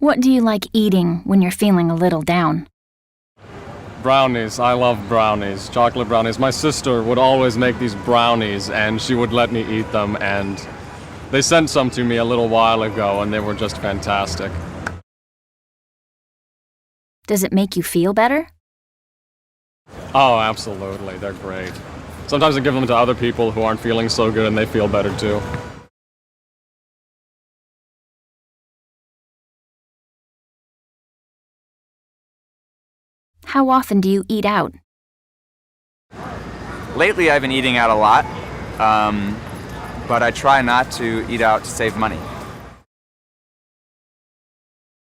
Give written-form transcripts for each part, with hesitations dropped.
What do you like eating when you're feeling a little down? Brownies. I love brownies. Chocolate brownies. My sister would always make these brownies and she would let me eat them, and they sent some to me a little while ago and they were just fantastic. Does it make you feel better? Oh, absolutely. They're great. Sometimes I give them to other people who aren't feeling so good and they feel better too. How often do you eat out? Lately I've been eating out a lot, but I try not to eat out to save money.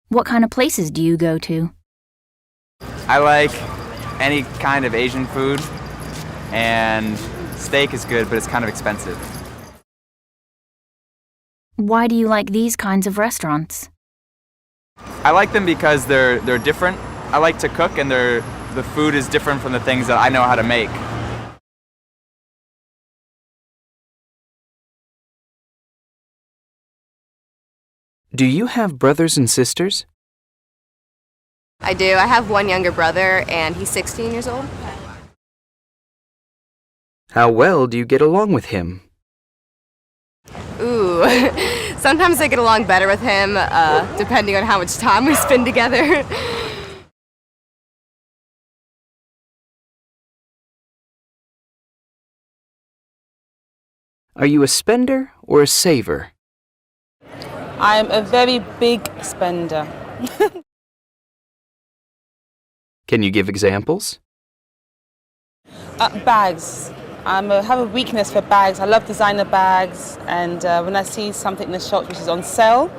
What kind of places do you go to? I like any kind of Asian food, and steak is good, but it's kind of expensive. Why do you like these kinds of restaurants? I like them because they're different. I like to cook, and the food is different from the things that I know how to make. Do you have brothers and sisters? I do. I have one younger brother, and he's 16 years old. How well do you get along with him? Ooh, sometimes I get along better with him, depending on how much time we spend together. Are you a spender or a saver? I'm a very big spender. Can you give examples? Bags. I have a weakness for bags. I love designer bags, and when I see something in the shop which is on sale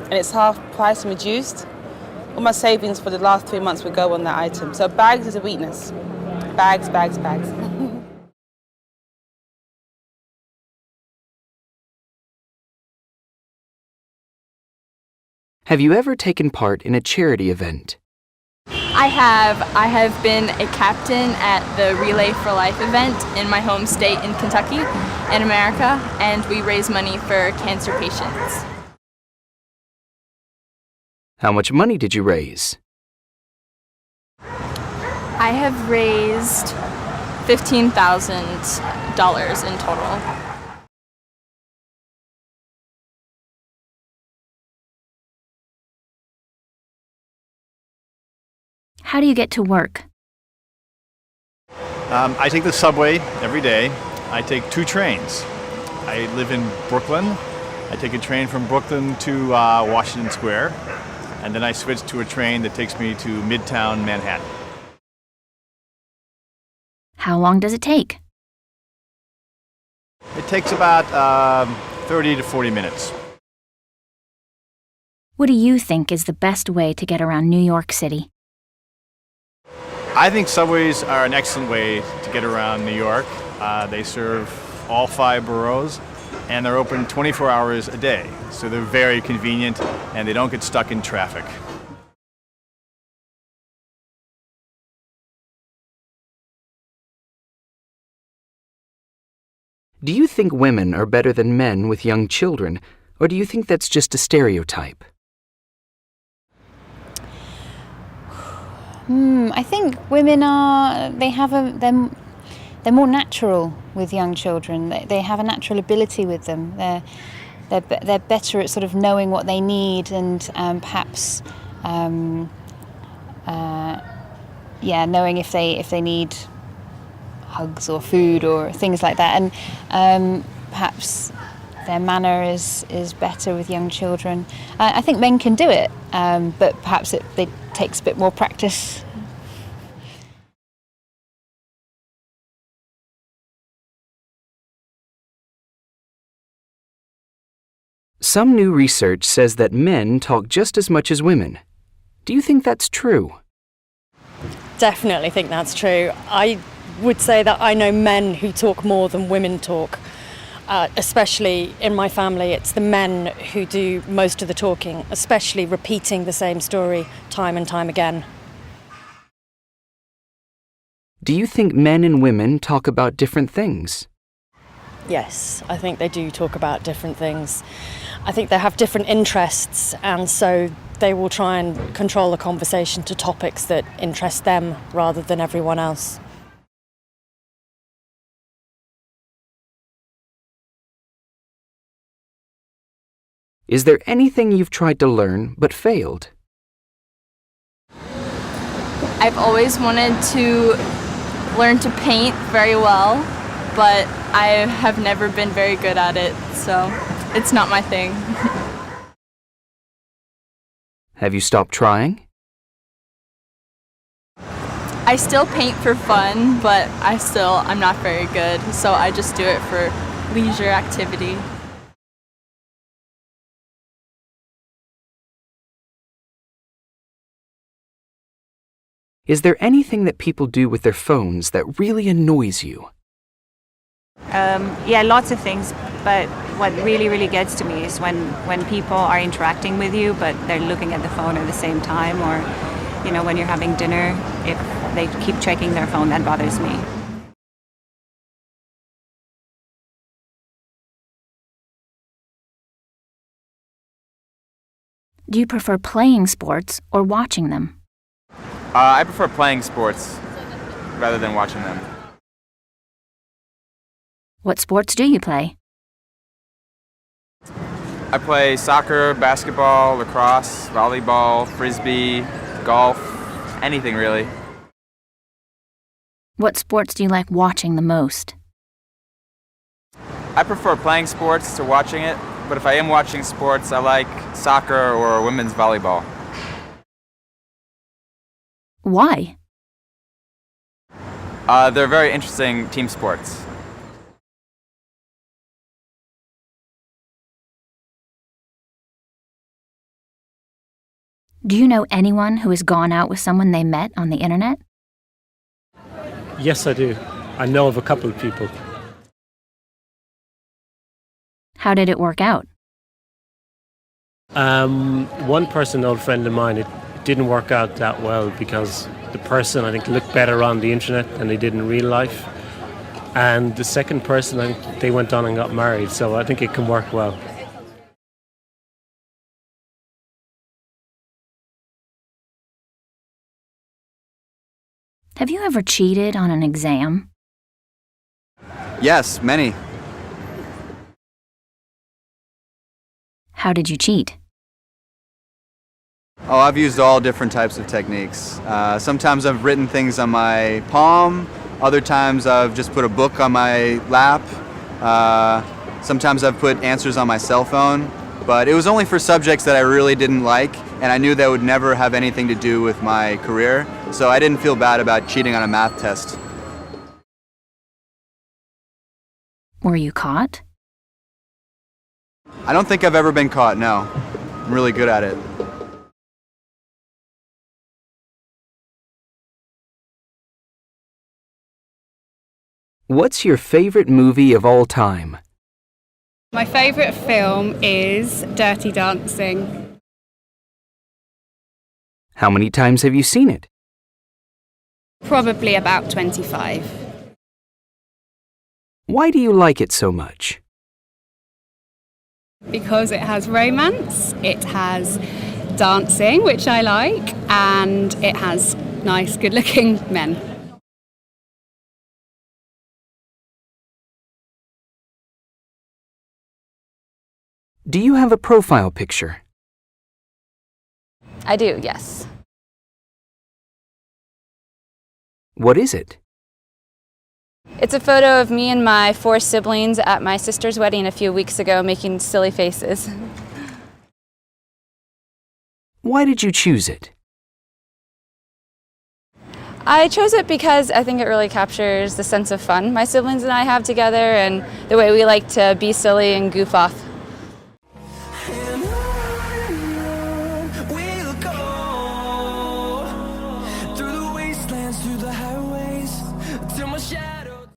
and it's half price and reduced, all my savings for the last 3 months would go on that item. So bags is a weakness. Bags, bags, bags. Have you ever taken part in a charity event? I have been a captain at the Relay for Life event in my home state in Kentucky, in America, and we raise money for cancer patients. How much money did you raise? I have raised $15,000 in total. How do you get to work? I take the subway every day. I take 2 trains. I live in Brooklyn. I take a train from Brooklyn to Washington Square, and then I switch to a train that takes me to Midtown Manhattan. How long does it take? It takes about 30 to 40 minutes. What do you think is the best way to get around New York City? I think subways are an excellent way to get around New York. They serve all 5 boroughs, and they're open 24 hours a day. So they're very convenient, and they don't get stuck in traffic. Do you think women are better than men with young children, or do you think that's just a stereotype? I think women they're more natural with young children. They have a natural ability with them. They're better at sort of knowing what they need and perhaps knowing if they need hugs or food or things like that. And perhaps their manner is better with young children. I think men can do it, but perhaps it takes a bit more practice. Some new research says that men talk just as much as women. Do you think that's true? Definitely think that's true. I would say that I know men who talk more than women talk. Especially in my family, it's the men who do most of the talking, especially repeating the same story time and time again. Do you think men and women talk about different things? Yes, I think they do talk about different things. I think they have different interests, and so they will try and control the conversation to topics that interest them rather than everyone else. Is there anything you've tried to learn but failed? I've always wanted to learn to paint very well, but I have never been very good at it, so it's not my thing. Have you stopped trying? I still paint for fun, but I'm not very good, so I just do it for leisure activity. Is there anything that people do with their phones that really annoys you? Yeah, lots of things, but what really gets to me is when people are interacting with you, but they're looking at the phone at the same time, or, you know, when you're having dinner, if they keep checking their phone, that bothers me. Do you prefer playing sports or watching them? I prefer playing sports rather than watching them. What sports do you play? I play soccer, basketball, lacrosse, volleyball, frisbee, golf, anything really. What sports do you like watching the most? I prefer playing sports to watching it, but if I am watching sports, I like soccer or women's volleyball. Why? They're very interesting team sports. Do you know anyone who has gone out with someone they met on the internet? Yes, I do. I know of a couple of people. How did it work out? One person, an old friend of mine, it didn't work out that well because the person, I think, looked better on the internet than they did in real life. And the second person, I think, they went on and got married, so I think it can work well. Have you ever cheated on an exam? Yes, many. How did you cheat? Oh, I've used all different types of techniques. Sometimes I've written things on my palm. Other times I've just put a book on my lap. Sometimes I've put answers on my cell phone. But it was only for subjects that I really didn't like, and I knew that would never have anything to do with my career. So I didn't feel bad about cheating on a math test. Were you caught? I don't think I've ever been caught, no. I'm really good at it. What's your favorite movie of all time? My favourite film is Dirty Dancing. How many times have you seen it? Probably about 25. Why do you like it so much? Because it has romance, it has dancing, which I like, and it has nice, good-looking men. Do you have a profile picture? I do, yes. What is it? It's a photo of me and my 4 siblings at my sister's wedding a few weeks ago making silly faces. Why did you choose it? I chose it because I think it really captures the sense of fun my siblings and I have together and the way we like to be silly and goof off.